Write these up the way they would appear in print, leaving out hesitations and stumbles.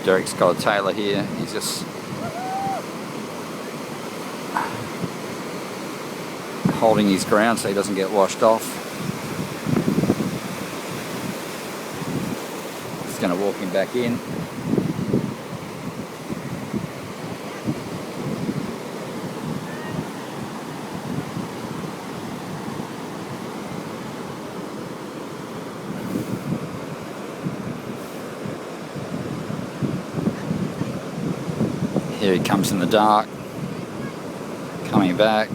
Derek's got a Tailor here. He's just holding his ground so he doesn't get washed off. Just going to walk him back in. Here he comes in the dark, coming back.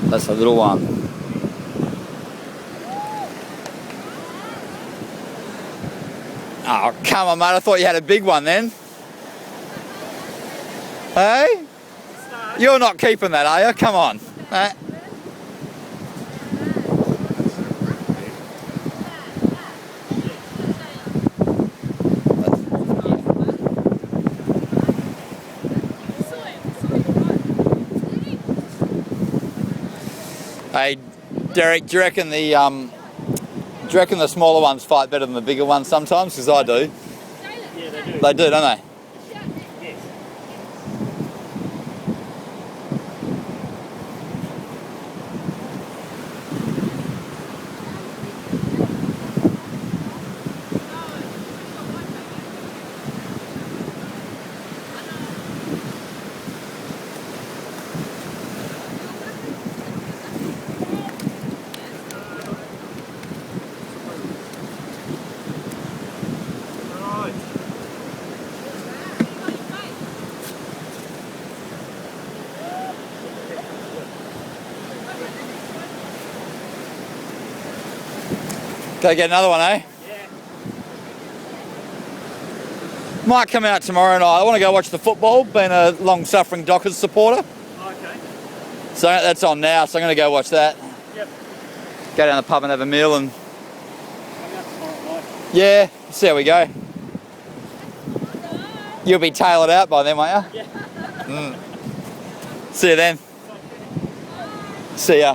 That's a little one. Oh, come on, mate. I thought you had a big one then. Hey? You're not keeping that, are you? Come on. Hey, Derek, do you reckon the smaller ones fight better than the bigger ones sometimes? Because I do. Yeah, they do. They do, don't they? Yes. Go get another one, eh? Yeah. Might come out tomorrow night. I want to go watch the football, being a long-suffering Dockers supporter. Okay. So that's on now, so I'm going to go watch that. Yep. Go down the pub and have a meal and... Come out tomorrow night. Yeah, see how we go. You'll be tailored out by then, won't you? Yeah. See you then. See ya.